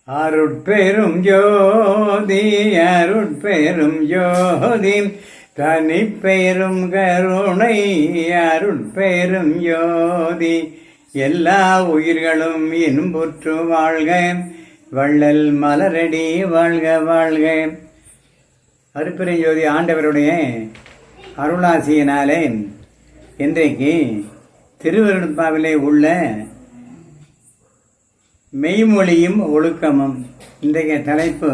அருட்பெரும் ஜோதி அருட்பெரும் ஜோதி தனிப்பெரும் கருணை அருட்பெரும் ஜோதி எல்லா உயிர்களும் இன்புற்று வாழ்க வள்ளல் மலரடி வாழ்க வாழ்க. அருட்பெருஞ்சோதி ஆண்டவருடைய அருளாசியினாலே இன்றைக்கு திருவருட்பாவிலே உள்ள மெய்மொழியும் ஒழுக்கமும். இன்றைய தலைப்பு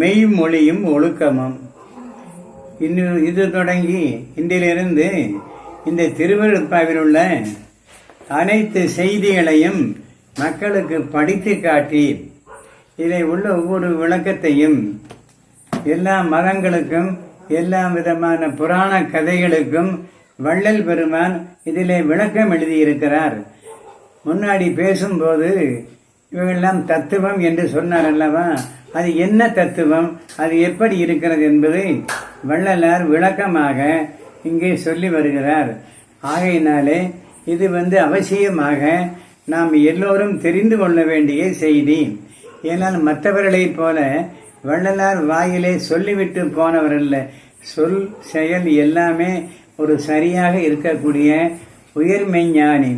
மெய்மொழியும் ஒழுக்கமும். இது தொடங்கி இன்றிலிருந்து இந்த திருவருட்பாவில் உள்ள அனைத்து செய்திகளையும் மக்களுக்கு படித்து காட்டி இதில் உள்ள ஒவ்வொரு விளக்கத்தையும் எல்லா மதங்களுக்கும் எல்லா விதமான புராண கதைகளுக்கும் வள்ளல் பெருமான் இதிலே விளக்கம் எழுதியிருக்கிறார். முன்னாடி பேசும்போது இவங்கெல்லாம் தத்துவம் என்று சொன்னார் அல்லவா, அது என்ன தத்துவம், அது எப்படி இருக்கிறது என்பதை வள்ளலார் விளக்கமாக இங்கே சொல்லி வருகிறார். ஆகையினாலே இது அவசியமாக நாம் எல்லோரும் தெரிந்து கொள்ள வேண்டிய செய்தி. ஏனால் மற்றவர்களைப் போல வள்ளலார் வாயிலே சொல்லிவிட்டு போனவரல்ல, சொல் செயல் எல்லாமே ஒரு சரியாக இருக்கக்கூடிய உயர்மெஞ்ஞானி.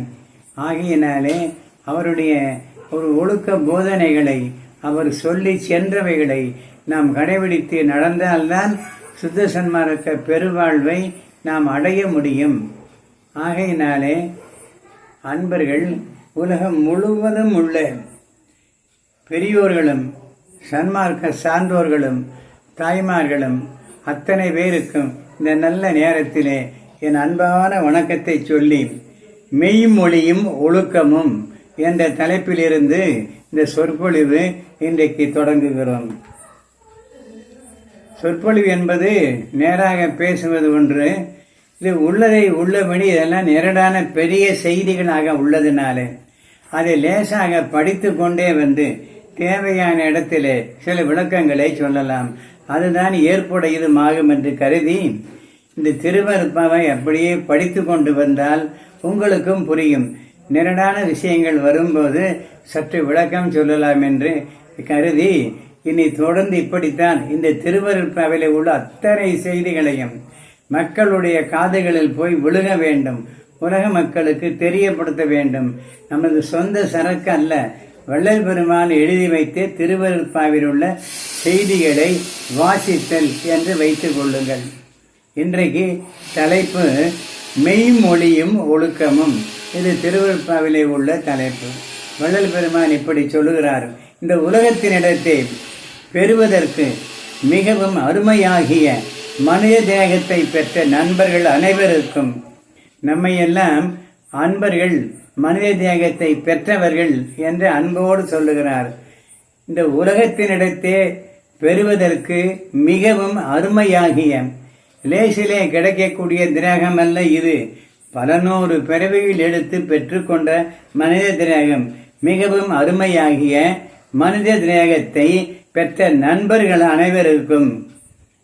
ஆகையினாலே அவருடைய ஒரு ஒழுக்க போதனைகளை அவர் சொல்லி சென்றவைகளை நாம் கடைபிடித்து நடந்தால்தான் சுத்த சன்மார்க்க பெருவாழ்வை நாம் அடைய முடியும். ஆகையினாலே அன்பர்கள் உலகம் முழுவதும் உள்ள பெரியோர்களும் சன்மார்க்க சான்றோர்களும் தாய்மார்களும் அத்தனை பேருக்கும் இந்த நல்ல நேரத்திலே என் அன்பான வணக்கத்தை சொல்லி மெய்மொழியும் ஒழுக்கமும் என்ற தலைப்பிலிருந்து இந்த சொற்பொழிவு இன்றைக்கு தொடங்குகிறோம். சொற்பொழிவு என்பது நேராக பேசுவது ஒன்று. இது உள்ளதை உள்ளபடி இதெல்லாம் நேரடான பெரிய செய்திகளாக உள்ளதுனால அதை லேசாக படித்து கொண்டே தேவையான இடத்திலே சில விளக்கங்களை சொல்லலாம். அதுதான் ஏற்புடையதுமாகும் என்று கருதி இந்த திருவருட்பாவை அப்படியே படித்து கொண்டு வந்தால் உங்களுக்கும் புரியும். நேரடான விஷயங்கள் வரும்போது சற்று விளக்கம் சொல்லலாம் என்று கருதி இனி தொடர்ந்து இப்படித்தான் இந்த திருவருட்பாவிலே உள்ள அத்தனை செய்திகளையும் மக்களுடைய காதுகளில் போய் விழுக வேண்டும், உலக மக்களுக்கு தெரியப்படுத்த வேண்டும். நமது சொந்த சரக்கு அல்ல, வள்ளல் பெருமான் எழுதி வைத்து திருவருட்பாவில் உள்ள செய்திகளை வாசித்தல் என்று வைத்துக் கொள்ளுங்கள். இன்றைக்கு தலைப்பு மெய்மொழியும் ஒழுக்கமும். இது திருவருட்பாவிலே உள்ள தலைப்பு. வள்ளல் பெருமான் இப்படி சொல்லுகிறார்: இந்த உலகத்தினிடத்தை பெறுவதற்கு மிகவும் அருமையாகிய மனித தேகத்தை பெற்ற நண்பர்கள் அனைவருக்கும், நம்மையெல்லாம் அன்பர்கள் மனித தேகத்தை பெற்றவர்கள் என்று அன்போடு சொல்லுகிறார். இந்த உலகத்தினிடத்தே பெறுவதற்கு மிகவும் அருமையாகிய, லேசிலே கிடைக்கக்கூடிய திரேகம் அல்ல இது, பல நூறு பிறவியில் எடுத்து பெற்றுக்கொண்ட மனித திரேகம். மிகவும் அருமையாகிய மனித திரேகத்தை பெற்ற நண்பர்கள் அனைவருக்கும்,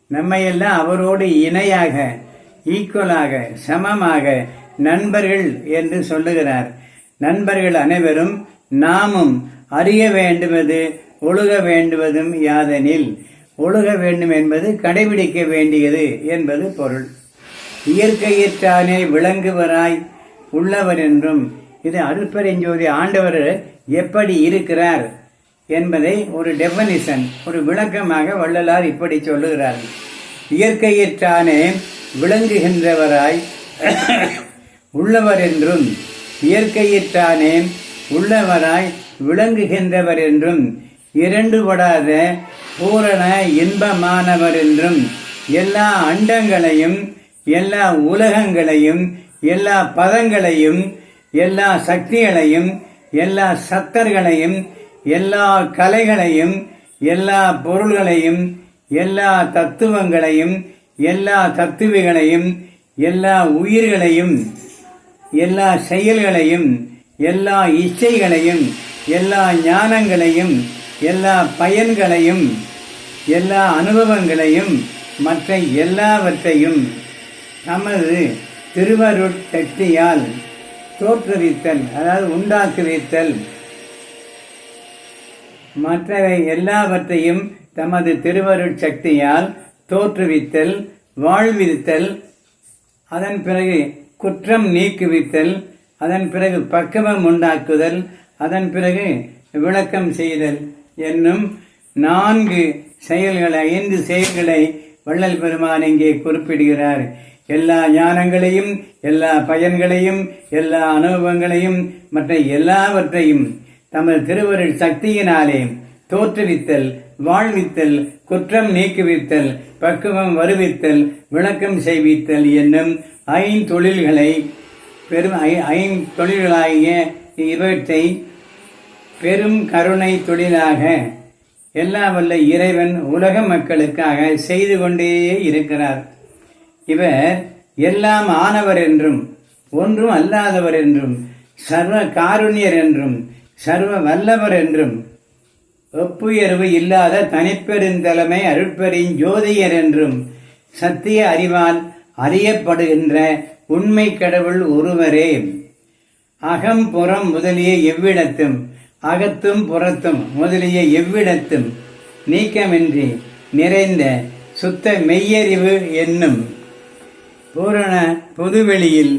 நம்மையெல்லாம் அவரோடு இணையாக ஈக்குவலாக சமமாக நண்பர்கள் என்று சொல்லுகிறார். நண்பர்கள் அனைவரும் நாமும் அறிய வேண்டுவது ஒழுக வேண்டுவதும் யாதெனில், ஒழுக வேண்டும் என்பது கடைபிடிக்க வேண்டியது என்பது பொருள். இயற்கையிற்றானே விளங்குவராய் உள்ளவர் என்றும், இது அருட்பெருஞ்சோதி ஆண்டவர் எப்படி இருக்கிறார் என்பதை ஒரு டெபனிஷன், ஒரு விளக்கமாக வள்ளலார் இப்படி சொல்லுகிறார்: இயற்கையிற்றானே விளங்குகின்றவராய் உள்ளவர் என்றும், இயற்கையிற்றானே உள்ளவராய் விளங்குகின்றவர் என்றும், இரண்டுபடாத பூரண இன்பமானவர் என்றும், எல்லா அண்டங்களையும் எல்லா உலகங்களையும் எல்லா பதங்களையும் எல்லா சக்திகளையும் எல்லா சத்தர்களையும் எல்லா கலைகளையும் எல்லா பொருள்களையும் எல்லா தத்துவங்களையும் எல்லா தத்துவிகளையும் எல்லா உயிர்களையும் எல்லா செயல்களையும் எல்லா இச்சைகளையும் எல்லா ஞானங்களையும் எல்லா பயன்களையும் எல்லா அனுபவங்களையும் மற்ற எல்லாவற்றையும் நமது திருவருட்சக்தியால் தோற்றுவித்தல், அதாவது உண்டாக்குவித்தல், மற்றவை எல்லாவற்றையும் தமது திருவருட் சக்தியால் தோற்றுவித்தல், வாழ்வித்தல், அதன் பிறகு குற்றம் நீக்குவித்தல், அதன் பிறகு பக்குவம் உண்டாக்குதல், அதன் பிறகு விளக்கம் செய்தல் என்னும் 4 செயல்களை 5 செயல்களை வள்ளல் பெருமான் இங்கே குறிப்பிடுகிறார். எல்லா ஞானங்களையும், எல்லா பயன்களையும், எல்லா அனுபவங்களையும், மற்ற எல்லாவற்றையும் தமது திருவருள் சக்தியினாலே தோற்றுவித்தல், வாழ்வித்தல், குற்றம் நீக்குவித்தல், பக்குவம் வருவித்தல், விளக்கம் செய்வித்தல் என்னும் 5 தொழில்களை தொழில்களாகிய இவற்றை பெரும் கருணை தொழிலாக எல்லா வல்ல இறைவன் உலக மக்களுக்காக செய்து கொண்டே இருக்கிறார். இவர் எல்லாம் ஆனவர் என்றும் ஒன்றும் அல்லாதவர் என்றும் சர்வ காருண்யர் என்றும் சர்வ வல்லவர் என்றும் ஒப்புயர்வு இல்லாத தனிப்பெருந்தலைமை அருட்பெருஞ் ஜோதியர் என்றும் சத்திய அறிவால் அறியப்படுகின்ற உண்மை கடவுள் ஒருவரே. அகம் புறம் முதலிய எவ்விடத்தும், அகத்தும் புறத்தும் முதலிய எவ்விடத்தும் நீக்கமின்றி நிறைந்த சுத்த மெய்யறிவு என்னும் பூரண பொதுவெளியில்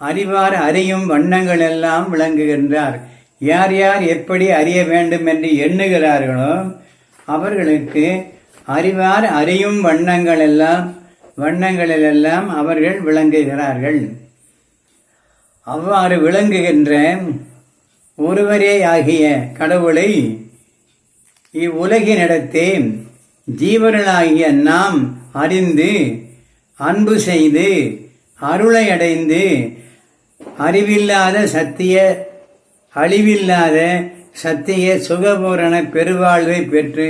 அறிவார் அறியும் வண்ணங்கள் எல்லாம் விளங்குகின்றார். யார் யார் எப்படி அறிய வேண்டும் என்று எண்ணுகிறார்களோ அவர்களுக்கு அறிவார் அறியும் வண்ணங்களிலெல்லாம் அவர்கள் விளங்குகிறார்கள். அவ்வாறு விளங்குகின்ற ஒருவரே ஆகிய கடவுளை இவ்வுலகினிடத்தே ஜீவர்களாகிய நாம் அறிந்து அன்பு செய்து அருளை அடைந்து அறிவில்லாத சத்திய அழிவில்லாத சத்திய சுகபூரண பெருவாழ்வை பெற்று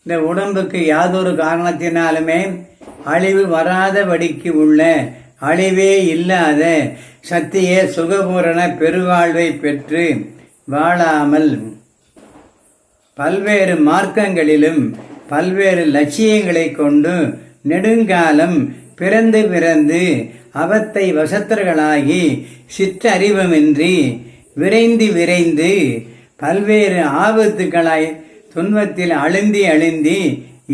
இந்த உடம்புக்கு யாதொரு காரணத்தினாலுமே அழிவு வராதபடிக்கு உள்ள அழிவே இல்லாத சத்திய சுகபூரண பெருவாழ்வை பெற்று வாழாமல் பல்வேறு மார்க்கங்களிலும் பல்வேறு லட்சியங்களை கொண்டு நெடுங்காலம் பிறந்து அவத்தை வசத்தர்களாகி சிற்றறிவுமின்றி விரைந்து பல்வேறு ஆபத்துக்களாய் துன்பத்தில் அழுந்தி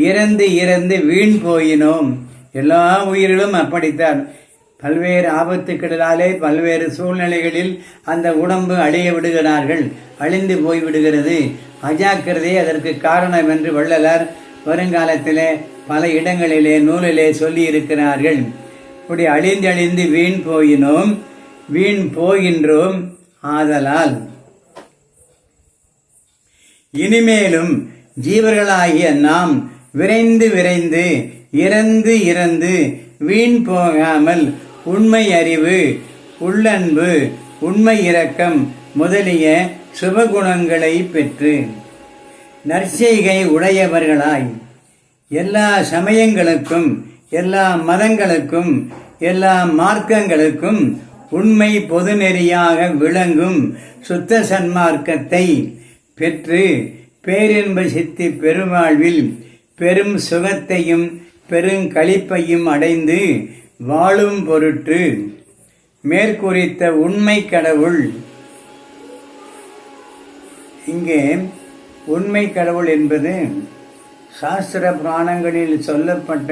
இறந்து வீண் போயினோம். எல்லா உயிர்களும் அப்படித்தான். பல்வேறு ஆபத்துக்களாலே பல்வேறு சூழ்நிலைகளில் அந்த உடம்பு அழிய விடுகிறார்கள், அழிந்து போய்விடுகிறது. அஜாக்கிரதை அதற்கு காரணம் என்று வள்ளலார் வருங்காலத்திலே பல இடங்களிலே நூலிலே சொல்லி இருக்கிறார்கள். இப்படி அழிந்து வீண் போயினோம், வீண் போகின்றோம். ஆதலால் இனிமேலும் ஜீவர்களாகிய நாம் விரைந்து இறந்து வீண் போகாமல் உண்மை அறிவு, உள்ளன்பு, உண்மை இரக்கம் முதலிய சுபகுணங்களை பெற்று நற்செய்கை உடையவர்களாய் எல்லா சமயங்களுக்கும், எல்லா மதங்களுக்கும், எல்லா மார்க்கங்களுக்கும் உண்மை பொதுநெறியாக விளங்கும் சுத்த சன்மார்க்கத்தை பெற்று பேரின்ப சித்தி பெருவாழ்வில் பெரும் சுகத்தையும் பெருங்களிப்பையும் அடைந்து வாழும் பொருட்டு மேற்குறித்த உண்மை கடவுள். இங்கே உண்மை கடவுள் என்பது சாஸ்திர புராணங்களில் சொல்லப்பட்ட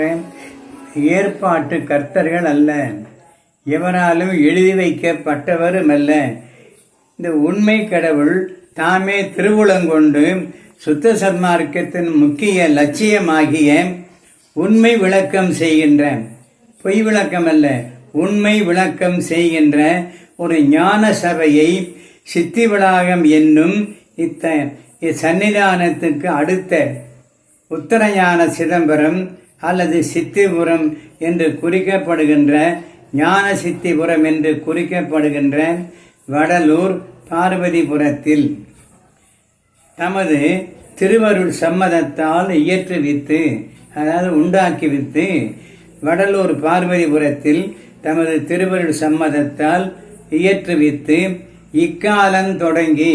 ஏற்பாட்டு கர்த்தர்கள் அல்ல, எவராலும் எழுதி வைக்கப்பட்டவரும் அல்ல. இந்த உண்மை கடவுள் தாமே திருவுளங்கொண்டு சுத்த சன்மார்க்கத்தின் முக்கிய லட்சியமாகிய உண்மை விளக்கம் செய்கின்ற, பொய் விளக்கம் அல்ல, உண்மை விளக்கம் செய்கின்ற ஒரு ஞான சபையை சித்தி வளாகம் என்னும் இச்சன்னிதானத்துக்கு அடுத்த உத்தரஞான சிதம்பரம் அல்லது சித்திபுரம் என்று குறிக்கப்படுகின்ற ஞான சித்திபுரம் என்று குறிக்கப்படுகின்ற வடலூர் பார்வதிபுரத்தில் தமது திருவருள் சம்மதத்தால் இயற்றுவித்து, அதாவது உண்டாக்கிவித்து, வடலூர் பார்வதிபுரத்தில் தமது திருவருள் சம்மதத்தால் இயற்றுவித்து இக்காலம் தொடங்கி,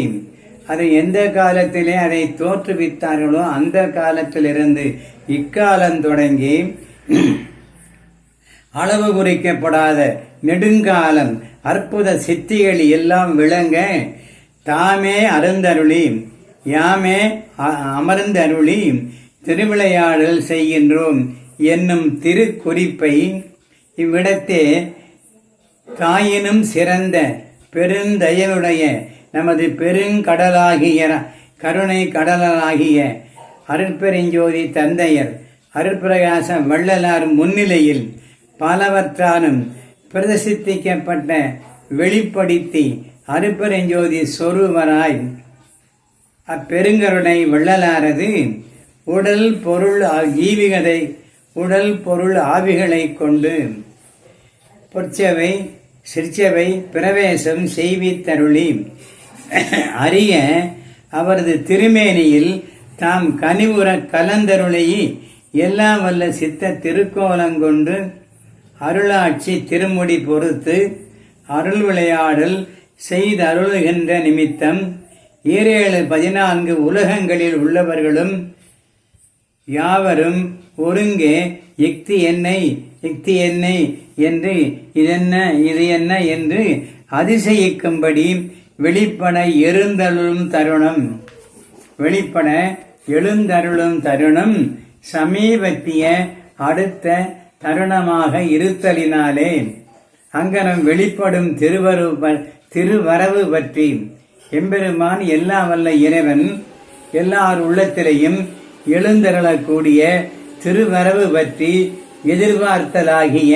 அதை எந்த காலத்திலே அதை தோற்றுவித்தார்களோ அந்த காலத்திலிருந்து இக்காலம் தொடங்கி அளவு குறிக்கப்படாத நெடுங்காலம் அற்புத சித்திகள் எல்லாம் விளங்க தாமே அருந்தருளி யாமே அமர்ந்தருளி திருவிளையாடல் செய்கின்றோம் என்னும் திருக்குறிப்பை இவ்விடத்தே தாயினும் சிறந்த பெருந்தயவுடைய நமது பெருங்கடலாகிய கருணை கடலாகிய அருட்பெருஞ்சோதி தந்தையர் அருட்பிரகாச வள்ளலார் முன்னிலையில் பலவற்றாலும் பிரதர்சித்திக்கப்பட்ட வெளிப்படுத்தி அருட்பெருஞ்சோதி சொருவராய் அப்பெருங்கருணை வள்ளலாரது உடல் பொருள் ஜீவிகதை உடல் பொருள் ஆவிகளை கொண்டு பொற்சவை சிற்சவை பிரவேசம் செய்வித்தருளி அறிய அவரது திருமேனியில் தாம் கனிவுற கலந்தருளி எல்லாம் வல்ல சித்த திருக்கோலங்கொண்டு அருளாட்சி திருமுடி பொறுத்து அருள் விளையாடல் செய்தருளுகின்ற நிமித்தம் 14 உலகங்களில் உள்ளவர்களும் யாவரும் ஒருங்கே யுக்தி என்னை என்று இதென்ன இது என்ன என்று அதிசயிக்கும்படி வெளிப்பட எழுந்தருளும் தருணம் சமீபத்திய அடுத்த தருணமாக இருத்தலினாலே அங்கனம் வெளிப்படும் திருவரவு பற்றி எம்பெருமான் எல்லா வல்ல இறைவன் எல்லார் உள்ளத்திலையும் எழுந்தருளக்கூடிய திருவரவு பற்றி எதிர்பார்த்தலாகிய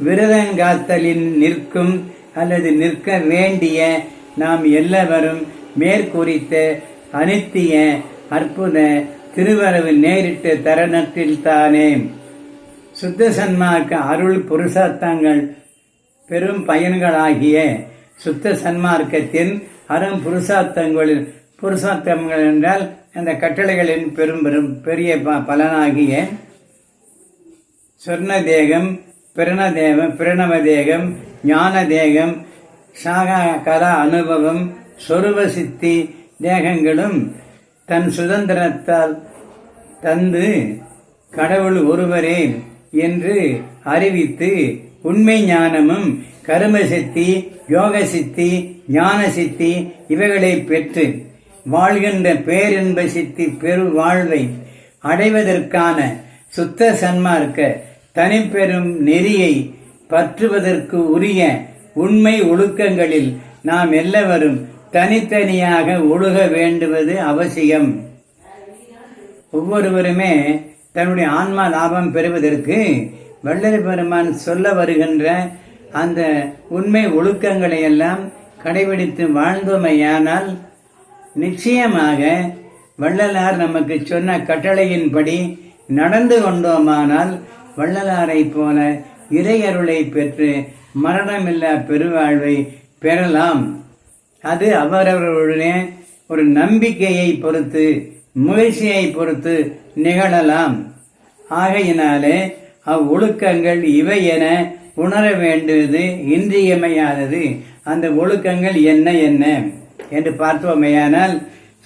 விரதங்காத்தலின் நிற்கும் அல்லது நிற்க வேண்டிய நாம் எல்லாவரும் மேற்குறித்த அனித்திய அற்புத திருவரவு நேரிட்ட தருணத்தில்தானே சுத்த சன்மார்க்க அருள் புருஷார்த்தங்கள் பெரும் பயன்களாகிய சுத்த சன்மார்க்கத்தின் அரும் புருஷார்த்தங்கள் என்றால் அந்த கட்டளைகளின் பெரிய பலனாகிய சொர்ண தேகம் பிரணவ தேகம் ஞான தேகம் சாகர அனுபவம் சொருப சித்தி தேகங்களும் தன் சுதந்திரத்தால் தந்து கடவுள் ஒருவரே என்று அறிவித்து உண்மை ஞானமும் கரும சித்தி யோக சித்தி ஞான சித்தி இவைகளை பெற்று வாழ்கின்ற பேரின்ப சித்தி பெரு வாழ்வை அடைவதற்கான சுத்த சன்மார்க்க தனிப்பெரும் நெறியை பற்றுவதற்கு உரிய உண்மை ஒழுக்கங்களில் நாம் எல்லாவரும் தனித்தனியாக ஒழுக வேண்டுவது அவசியம். ஒவ்வொருவருமே தன்னுடைய ஆன்மா லாபம் பெறுவதற்கு வள்ளல் பெருமான் சொல்ல வருகின்ற அந்த உண்மை ஒழுக்கங்களை எல்லாம் கடைபிடித்து வாழ்ந்தோமையானால் நிச்சயமாக வள்ளலார் நமக்கு சொன்ன கட்டளையின்படி நடந்து கொண்டோமானால் வள்ளலாரை போல இறையருளை பெற்று மரணமில்லா பெருவாழ்வை பெறலாம். அது அவரவர்களுடைய ஒரு நம்பிக்கையை பொறுத்து முயற்சியை பொறுத்து நிகழலாம். ஆகையினாலே அவ்வொழுக்கங்கள் இவை என உணர வேண்டியது இன்றியமையாதது. அந்த ஒழுக்கங்கள் என்ன என்ன என்று பார்த்தோமையானால்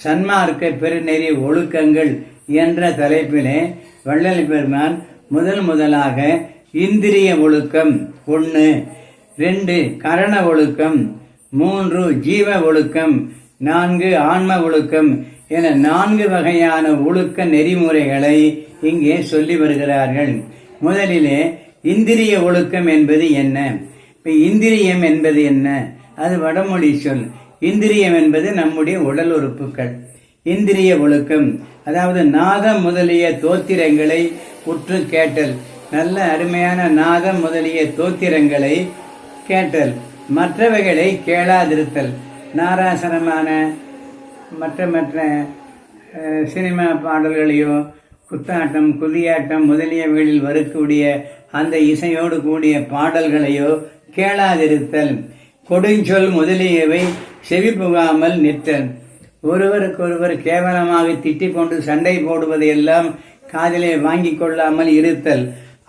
சன்மார்க்க பெருநெறி ஒழுக்கங்கள் என்ற தலைப்பிலே வள்ளல் பெருமான் முதலாக இந்திரிய ஒழுக்கம் 1, 2 கரண ஒழுக்கம், 3 ஜீவ ஒழுக்கம், 4 ஆன்ம ஒழுக்கம் என 4 வகையான ஒழுக்க நெறிமுறைகளை இங்கே சொல்லி வருகிறார்கள். முதலிலே இந்திரிய ஒழுக்கம் என்பது என்ன? இந்திரியம் என்பது என்ன? அது வடமொழி சொல். இந்திரியம் என்பது நம்முடைய உடல் உறுப்புகள். இந்திரிய ஒழுக்கம் அதாவது நாதம் முதலிய தோத்திரங்களை உற்று கேட்டல், நல்ல அருமையான நாதம் முதலிய தோத்திரங்களை கேட்டல், மற்றவைகளை கேளாதிருத்தல். நாராசனமான மற்ற சினிமா பாடல்களையோ குத்தாட்டம் குதியாட்டம் முதலியவைகளில் வரக்கூடிய அந்த இசையோடு கூடிய பாடல்களையோ கேளாதிருத்தல், கொடுஞ்சொல் முதலியவை செவி புகாமல் நிற்றல், ஒருவருக்கொருவர் கேவலமாக திட்டிக் கொண்டு சண்டை போடுவதையெல்லாம் காதிலே வாங்கிக் கொள்ளாமல் இருத்தல்,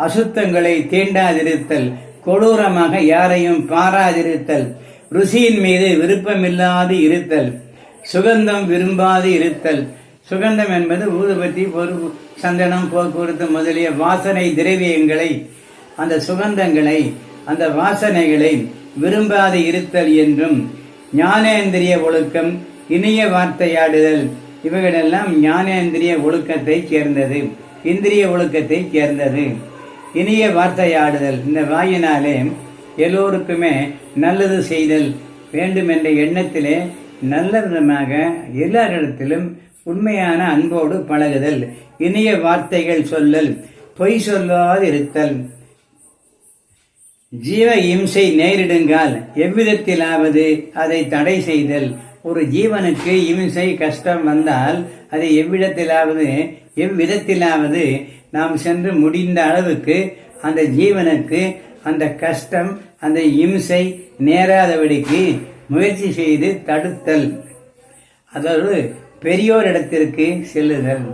அசுத்தங்களை தீண்டாதிருத்தல், கொடூரமாக யாரையும் பாராதிருத்தல், ருசியின் மீது விருப்பமில்லாது இருத்தல், சுகந்தம் விரும்பாது இருத்தல். சுகந்தம் என்பது ஊதுபத்தி, சந்தனம், போக்குவரத்து முதலிய வாசனை திரவியங்களை, அந்த சுகந்தங்களை அந்த வாசனைகளை விரும்பாது இருத்தல் என்றும், ஞானேந்திரிய ஒழுக்கம் இனிய வார்த்தையாடுதல், இவைகளெல்லாம் ஞானேந்திரிய ஒழுக்கத்தை சேர்ந்தது, இந்திரிய ஒழுக்கத்தை சேர்ந்தது. இனிய வார்த்தையாடுதல், இந்த வாயினாலே எல்லோருக்குமே நல்லது செய்தல் வேண்டும் என்ற எண்ணத்திலே நல்ல விதமாக எல்லாரிடத்திலும் உண்மையான அன்போடு பழகுதல், இனிய வார்த்தைகள் சொல்லல், பொய் சொல்லாதிருத்தல், ஜீவ இம்சை நேரிடுங்கால் எவ்விதத்திலாவது அதை தடை செய்தல். ஒரு ஜீவனுக்கு இம்சை கஷ்டம் வந்தால் அதை எவ்விதத்திலாவது நாம் சென்று முடிந்த அளவுக்கு அந்த ஜீவனுக்கு அந்த கஷ்டம், அந்த இம்சை நேராதபடிக்கு முயற்சி செய்து தடுத்தல். அதாவது பெரியோரிடத்திற்கு செல்லுதல்.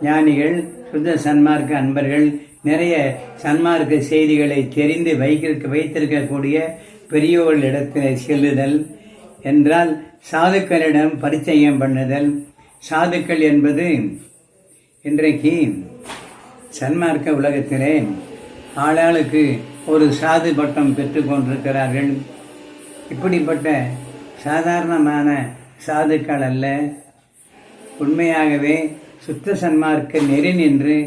ஞானிகள், சுத்த சன்மார்க்க அன்பர்கள், நிறைய சன்மார்க்க செய்திகளை தெரிந்து வைத்திருக்கக்கூடிய பெரியோர்களிடத்தில் செல்லுதல் என்றால் சாதுக்களிடம் பரிச்சயம் பண்ணுதல். சாதுக்கள் என்பது இன்றைக்கு சன்மார்க்க உலகத்திலே ஆளாளுக்கு ஒரு சாது பட்டம் பெற்றுக் கொண்டிருக்கிறார்கள். இப்படிப்பட்ட சாதாரணமான சாதுக்கள் அல்ல, உண்மையாகவே சுத்த சன்மார்க்க நெறி நின்று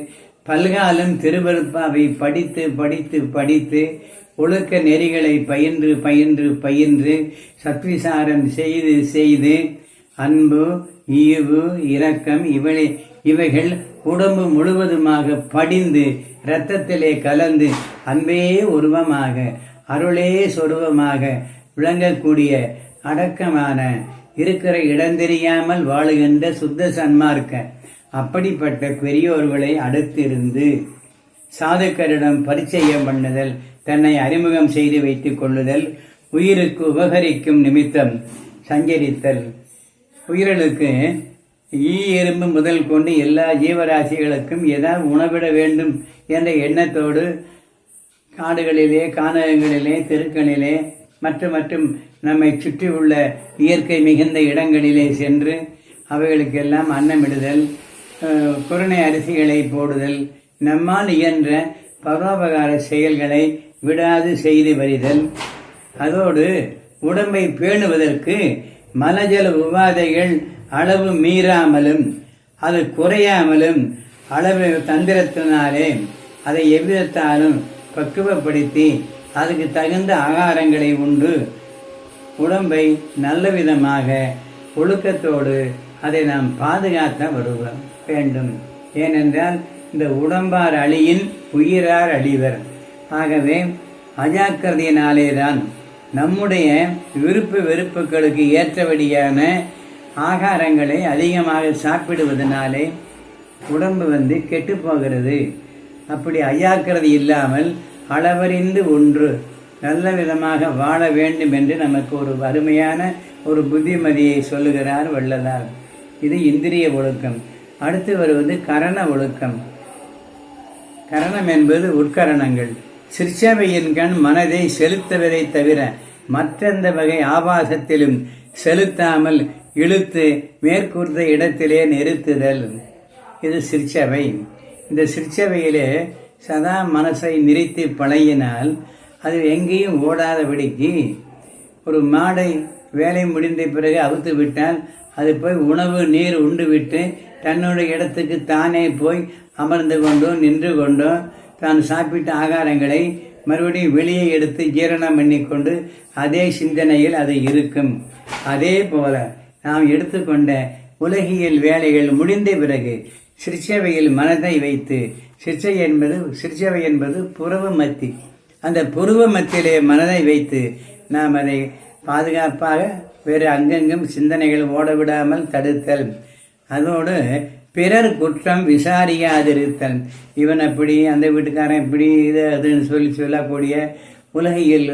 பல்காலும் திருவருட்பாவை படித்து படித்து படித்து ஒழுக்க நெறிகளை பயின்று பயின்று பயின்று சத்விசாரம் செய்து செய்து அன்பு, ஈவு, இரக்கம் இவைகள் உடம்பு முழுவதுமாக படிந்து இரத்தத்திலே கலந்து அன்பே உருவமாக அருளே சொருவமாக விளங்கக்கூடிய அடக்கமான இருக்கிற இடந்தெரியாமல் வாழுகின்ற சுத்த சன்மார்க்க அப்படிப்பட்ட பெரியோர்களை அடுத்திருந்து சாதுக்களிடம் பரிச்சயம் பண்ணுதல், தன்னை அறிமுகம் செய்து வைத்துக் கொள்ளுதல், உயிருக்கு உபகரிக்கும் நிமித்தம் சஞ்சரித்தல். உயிர்களுக்கு ஈ எறும்பு முதல் கொண்டு எல்லா ஜீவராசிகளுக்கும் ஏதாவது உணவிட வேண்டும் என்ற எண்ணத்தோடு காடுகளிலே, கானகங்களிலே, தெருக்களிலே மற்றும் நம்மை சுற்றி உள்ள இயற்கை மிகுந்த இடங்களிலே சென்று அவைகளுக்கெல்லாம் அன்னமிடுதல், குருணை அரிசிகளை போடுதல், நம்மால் இயன்ற பரோபகார செயல்களை விடாது செய்து வருதல். அதோடு உடம்பை பேணுவதற்கு மலஜல உபாதைகள் அளவு மீறாமலும் அது குறையாமலும் அளவு தந்திரத்தினாலே அதை எவ்விதத்தாலும் பக்குவப்படுத்தி அதுக்கு தகுந்த ஆகாரங்களை உண்டு உடம்பை நல்ல விதமாக ஒழுக்கத்தோடு அதை நாம் பாதுகாக்க வேண்டும். ஏனென்றால் இந்த உடம்பார் அழியின் உயிரார் அழிவர். ஆகவே அஜாக்கிரதையினாலேதான் நம்முடைய விருப்பு வெறுப்புகளுக்கு ஏற்றபடியான ஆகாரங்களை அதிகமாக சாப்பிடுவதனாலே உடம்பு கெட்டு போகிறது. அப்படி அஜாக்கிரதை இல்லாமல் அளவறிந்து ஒன்று நல்ல விதமாக வாழ வேண்டும் என்று நமக்கு ஒரு அருமையான ஒரு புத்திமதியை சொல்லுகிறார் வள்ளலார். இது இந்திரிய ஒழுக்கம். அடுத்து வருவது கரண ஒழுக்கம். கரணம் என்பது உட்கரணங்கள். சிற்சபையின் கண் மனதை செலுத்துவதை தவிர மற்றெந்த வகை ஆபாசத்திலும் செலுத்தாமல் இழுத்து மேற்கூர்ந்த இடத்திலே நிறுத்துதல். இது சிற்சபை. இந்த சிற்சபையிலே சதா மனசை நிறுத்தி பழகினால் அது எங்கேயும் ஓடாதபடிக்கு ஒரு மாடை வேலை முடிந்த பிறகு அவுத்து விட்டால் அது போய் உணவு நீர் உண்டு விட்டு தன்னுடைய இடத்துக்கு தானே போய் அமர்ந்து கொண்டோ நின்று கொண்டோ தான் சாப்பிட்ட ஆகாரங்களை மறுபடியும் வெளியே எடுத்து ஜீரணம் பண்ணிக்கொண்டு அதே சிந்தனையில் அது இருக்கும். அதே போல நாம் எடுத்துக்கொண்ட உலகியல் வேலைகள் முடிந்த பிறகு சிற்சபையில் மனதை வைத்து, சிற்சபை என்பது புருவ மத்தி, அந்த புருவ மத்தியிலே மனதை வைத்து நாம் அதை பாதுகாப்பாக வேறு அங்கெங்கும் சிந்தனைகள் ஓடவிடாமல் தடுத்தல். அதோடு பிறர் குற்றம் விசாரியாதிருத்தல். இவன் அப்படி, அந்த வீட்டுக்காரன் இப்படி, இது அதுன்னு சொல்லக்கூடிய உலகில்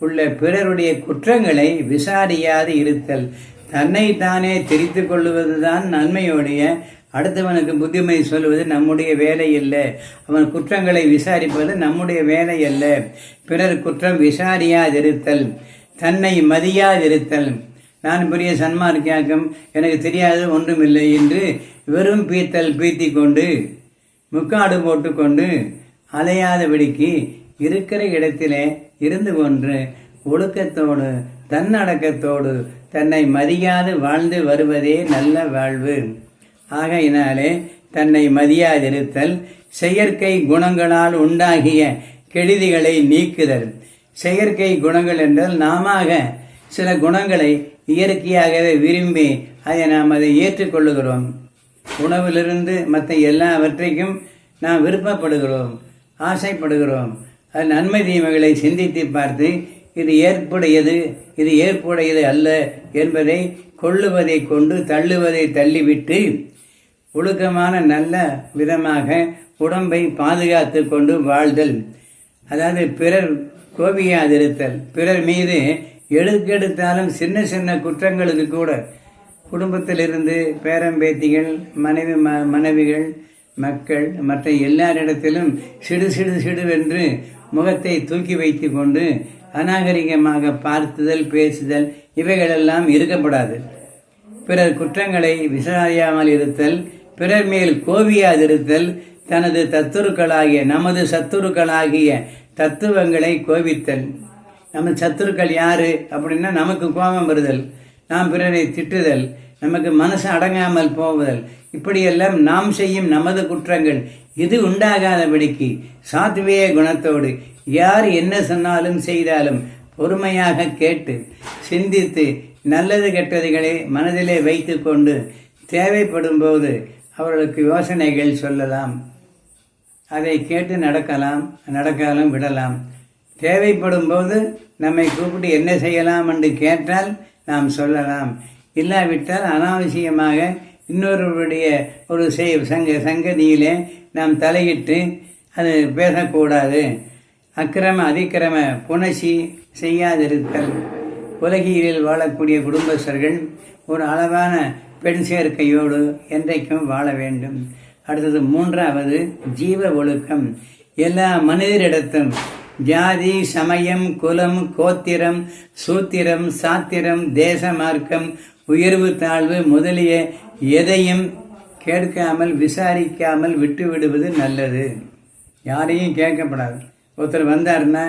உள்ள பிறருடைய குற்றங்களை விசாரியாது இருத்தல். தன்னை தானே தெரித்து கொள்வதுதான் நன்மையோடைய, அடுத்தவனுக்கு புத்திமதி சொல்வது நம்முடைய வேலை இல்லை. அவன் குற்றங்களை விசாரிப்பது நம்முடைய வேலை அல்ல. பிறர் குற்றம் விசாரியாதிருத்தல், தன்னை மதியாதிருத்தல். நான் பெரிய சன்மார்க்கியாக்கம், எனக்கு தெரியாது ஒன்றுமில்லை என்று வெறும் பீத்தி கொண்டு முக்காடு போட்டுக்கொண்டு அலையாதபடிக்கு இருக்கிற இடத்திலே இருந்து கொண்டு ஒழுக்கத்தோடு தன்னடக்கத்தோடு தன்னை மதியாது வாழ்ந்து வருவதே நல்ல வாழ்வு. ஆகையினாலே தன்னை மதியாதிருத்தல், செயற்கை குணங்களால் உண்டாகிய கெடுதிகளை நீக்குதல். செயற்கை குணங்கள் என்றால் நாம சில குணங்களை இயற்கையாகவே விரும்பி அதை ஏற்றுக்கொள்ளுகிறோம். உணவிலிருந்து மற்ற எல்லாவற்றைக்கும் நாம் விருப்பப்படுகிறோம், ஆசைப்படுகிறோம். அது நன்மை தீமைகளை சிந்தித்து பார்த்து இது ஏற்புடையது, இது ஏற்புடையது அல்ல என்பதை கொள்ளுவதை கொண்டு தள்ளுவதை தள்ளிவிட்டு ஒழுக்கமான நல்ல விதமாக உடம்பை பாதுகாத்து கொண்டு வாழ்தல். அதாவது பிறர் கோபியாதிருத்தல். பிறர் மீது எடுக்கெடுத்தாலும் சின்ன சின்ன குற்றங்களுக்கு கூட குடும்பத்திலிருந்து பேரம்பேத்திகள், மனைவிகள், மக்கள் மற்ற எல்லாரிடத்திலும் சிடு சிடு சிடுவென்று முகத்தை தூக்கி வைத்து கொண்டு அநாகரிகமாக பார்த்துதல், பேசுதல் இவைகளெல்லாம் இருக்கப்படாது. பிறர் குற்றங்களை விசாரியாமல் இருத்தல், பிறர் மேல் கோபியாதிருத்தல், தனது தத்துருக்களாகிய நமது சத்துருக்களாகிய தத்துவங்களை கோபித்தல். நம்ம சத்துருக்கள் யாரு அப்படின்னா நமக்கு கோபம் வருதல், நாம் பிறரை திட்டுதல், நமக்கு மனசு அடங்காமல் போவதல், இப்படியெல்லாம் நாம் செய்யும் நமது குற்றங்கள் இது உண்டாகாதபடிக்கு சாத்விய குணத்தோடு யார் என்ன சொன்னாலும் செய்தாலும் பொறுமையாக கேட்டு சிந்தித்து நல்லது கெட்டதுகளை மனதிலே வைத்து கொண்டு தேவைப்படும் போது அவர்களுக்கு யோசனைகள் சொல்லலாம். அதை கேட்டு நடக்காலும் விடலாம். தேவைப்படும் போது நம்மை கூப்பிட்டு என்ன செய்யலாம் என்று கேட்டால் நாம் சொல்லலாம். இல்லாவிட்டால் அனாவசியமாக இன்னொருவருடைய ஒரு சங்கதியிலே நாம் தலையிட்டு அது பேசக்கூடாது. அக்கிரம அதிக்கிரம புணர்ச்சி செய்யாதிருத்தல். உலகியலில் வாழக்கூடிய குடும்பஸ்தர்கள் ஒரு அளவான பெண் சேர்க்கையோடு என்றைக்கும் வாழ வேண்டும். அடுத்தது 3வது ஜீவ ஒழுக்கம். எல்லா மனிதரிடத்தும் ஜாதி, சமயம், குலம், கோத்திரம், சூத்திரம், சாத்திரம், தேச மார்க்கம், உயர்வு தாழ்வு முதலிய எதையும் கேட்காமல் விசாரிக்காமல் விட்டு விடுவது நல்லது. யாரையும் கேட்கப்படாது. ஒருத்தர் வந்தாருன்னா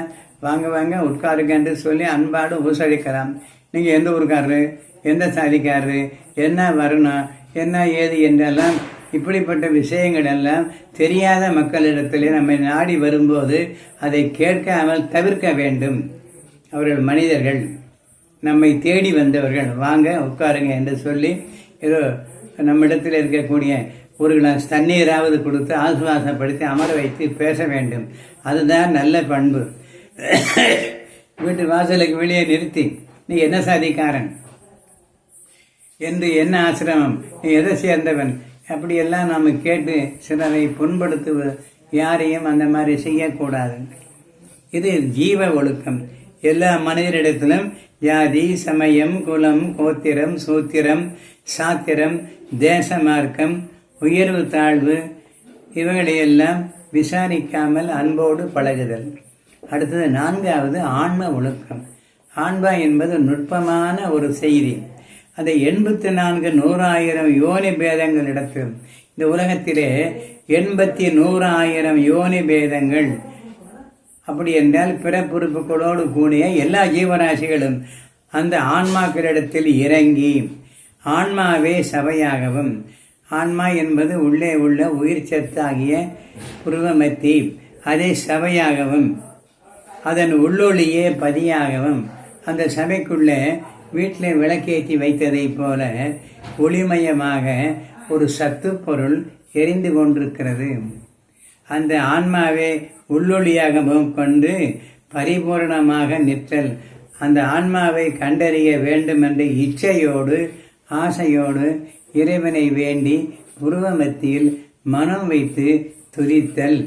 வாங்க உட்காருங்கன்று சொல்லி அன்பாடு உபசரிக்கலாம். நீங்கள் எந்த ஊருக்காரரு, எந்த சாதிக்காரரு, என்ன வரணும், என்ன ஏது என்றெல்லாம் இப்படிப்பட்ட விஷயங்கள் எல்லாம் தெரியாத மக்களிடத்திலே நம்மை நாடி வரும்போது அதை கேட்காமல் தவிர்க்க வேண்டும். அவர்கள் மனிதர்கள், நம்மை தேடி வந்தவர்கள், வாங்க உட்காருங்க என்று சொல்லி ஏதோ நம்மிடத்தில் இருக்கக்கூடிய ஒரு கிளாஸ் தண்ணீராவது கொடுத்து ஆசுவாசப்படுத்தி அமர வைத்து பேச வேண்டும். அதுதான் நல்ல பண்பு. வீட்டு வாசலுக்கு வெளியே நிறுத்தி நீ என்ன சாதிக்காரன் என்று, என்ன ஆசிரமம், நீ எதை சேர்ந்தவன், அப்படியெல்லாம் நாம் கேட்டு சிலரை புண்படுத்துவது யாரையும் அந்த மாதிரி செய்யக்கூடாது. இது ஜீவ ஒழுக்கம். எல்லா மனிதரிடத்திலும் ஜாதி, சமயம், குலம், கோத்திரம், சூத்திரம், சாத்திரம், தேச மார்க்கம், உயர்வு தாழ்வு இவைகளையெல்லாம் விசாரிக்காமல் அன்போடு பழகுதல். அடுத்தது 4வது ஆன்ம ஒழுக்கம். ஆன்மா என்பது நுட்பமான ஒரு செய்தி. அதை 84 100,000 யோனி பேதங்கள் இடத்தில் இந்த உலகத்திலே 100,000 யோனி பேதங்கள். அப்படி என்றால் பிறப்புறுப்புகளோடு கூடிய எல்லா ஜீவராசிகளும் அந்த ஆன்மாக்களிடத்தில் இறங்கி ஆன்மாவே சபையாகவும், ஆன்மா என்பது உள்ளே உள்ள உயிர் சத்தாகிய புருவமத்தி, அதை சபையாகவும், அதன் உள்ளொளியே பதியாகவும், அந்த சபைக்குள்ளே வீட்டில் விளக்கேற்றி வைத்ததை போல ஒளிமயமாக ஒரு சத்து பொருள் எரிந்து கொண்டிருக்கிறது. அந்த ஆன்மாவே உள்ளொளியாகவும் கொண்டு பரிபூர்ணமாக நிற்றல். அந்த ஆன்மாவை கண்டறிய வேண்டும் என்ற இச்சையோடு ஆசையோடு இறைவனை வேண்டி உருவமத்தியில் மனம் வைத்து துதித்தல்,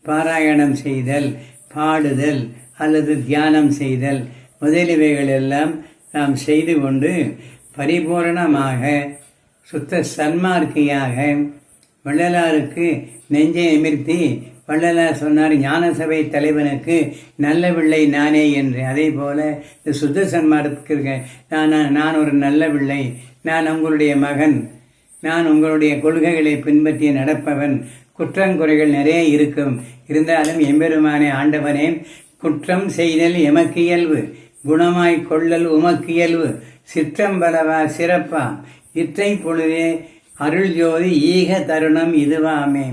பாராயணம் செய்தல், பாடுதல் அல்லது தியானம் செய்தல் முதலியவைகள் எல்லாம் நாம் செய்து கொண்டு பரிபூரணமாக சுத்த சன்மார்க்கியாக வள்ளலாருக்கு நெஞ்சை நிமிர்த்தி, வள்ளலார் சொன்னார் ஞான சபை தலைவனுக்கு நல்ல பிள்ளை நானே என்று. அதே போல இந்த சுத்த சன்மார்க்க நான் ஒரு நல்ல பிள்ளை, நான் உங்களுடைய மகன், நான் உங்களுடைய கொள்கைகளை பின்பற்றி நடப்பவன். குற்றங்குறைகள் நிறைய இருக்கும், இருந்தாலும் எம்பெருமானே ஆண்டவனே, குற்றம் செய்தல் எமக்கு இயல்பு, குணமாய் கொள்ளல் உமக்கு இயல்பு, சிற்றம்பலவா சிறப்பா, இற்றை பொழுதே அருள் ஜோதி ஈக தருணம் இதுவாமே.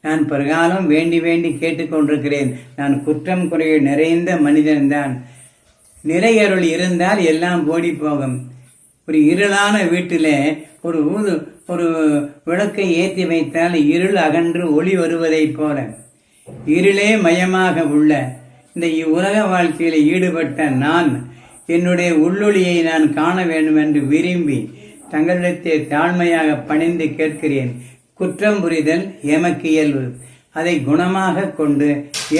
நான் பிரகாலம் வேண்டி வேண்டி கேட்டுக்கொண்டிருக்கிறேன். நான் குற்றம் குறைய நிறைந்த மனிதன்தான். நிறையருள் இருந்தால் எல்லாம் ஓடி போகும். ஒரு இருளான வீட்டில் ஒரு விளக்கை ஏற்றி வைத்தால் இருள் அகன்று ஒளி வருவதைப் போல இருளே மயமாக உள்ள இந்த உலக வாழ்க்கையில் ஈடுபட்ட நான் என்னுடைய உள்ளொளியை நான் காண வேண்டும் என்று விரும்பி தங்களிடத்தை தாழ்மையாக பணிந்து கேட்கிறேன். குற்றம் புரிதல் எமக்கு இயல்பு. அதை குணமாக கொண்டு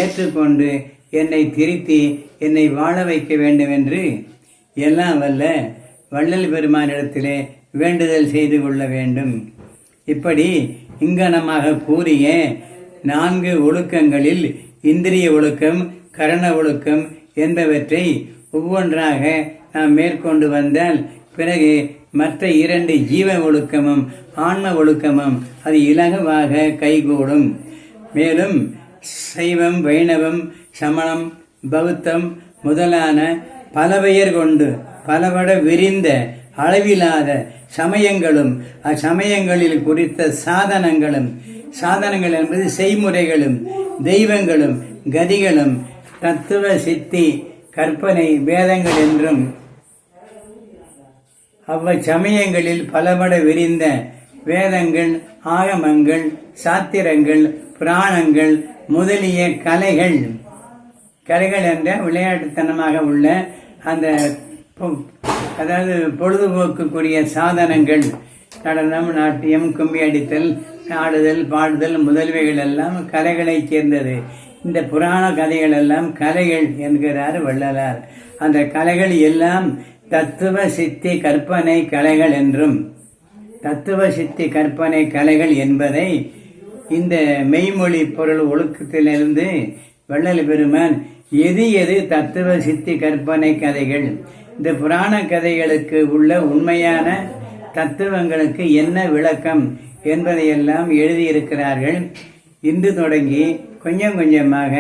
ஏற்றுக்கொண்டு என்னை திருத்தி என்னை வாழ வைக்க வேண்டும் என்று எல்லாம் வல்ல வள்ளல் பெருமானிடத்திலே வேண்டுதல் செய்து கொள்ள வேண்டும். இப்படி இங்கனமாக கூறிய 4 ஒழுக்கங்களில் இந்திரிய ஒழுக்கம், கரண ஒழுக்கம் என்பவற்றை ஒவ்வொன்றாக நாம் மேற்கொண்டு வந்தால் பிறகு மற்ற 2 ஜீவ ஒழுக்கமும் ஆன்ம ஒழுக்கமும் அது இலகுவாக கைகூடும். மேலும் சைவம், வைணவம், சமணம், பௌத்தம் முதலான பல பெயர் கொண்டு பலவட விரிந்த அளவிலாத சமயங்களும் அச்சமயங்களில் குறித்த சாதனங்கள் என்பது செய்முறைகளும் தெய்வங்களும் கதிகளும் தத்துவ சித்தி கற்பனை வேதங்கள் என்றும் அவ்வச்சமயங்களில் பலபட விரிந்த வேதங்கள், ஆகமங்கள், சாத்திரங்கள், புராணங்கள் முதலிய கலைகள் என்ற விளையாட்டுத்தனமாக உள்ள அந்த அதாவது பொழுதுபோக்குக்குரிய சாதனங்கள், நடனம், நாட்டியம், கும்மி அடித்தல், ஆடுதல், பாடுதல் முதல்வைகள் எல்லாம் கலைகளைச் சேர்ந்தது. இந்த புராண கதைகள் எல்லாம் கலைகள் என்கிறார் வள்ளலார். அந்த கலைகள் எல்லாம் தத்துவ சித்தி கற்பனை கலைகள் என்றும், தத்துவ சித்தி கற்பனை கலைகள் என்பதை இந்த மெய்மொழி பொருள் ஒழுக்கத்திலிருந்து வள்ளல் பெருமான் எது தத்துவ சித்தி கற்பனை கதைகள், இந்த புராண கதைகளுக்கு உள்ள உண்மையான தத்துவங்களுக்கு என்ன விளக்கம் என்பதையெல்லாம் எழுதியிருக்கிறார்கள். இன்று தொடங்கி கொஞ்சம் கொஞ்சமாக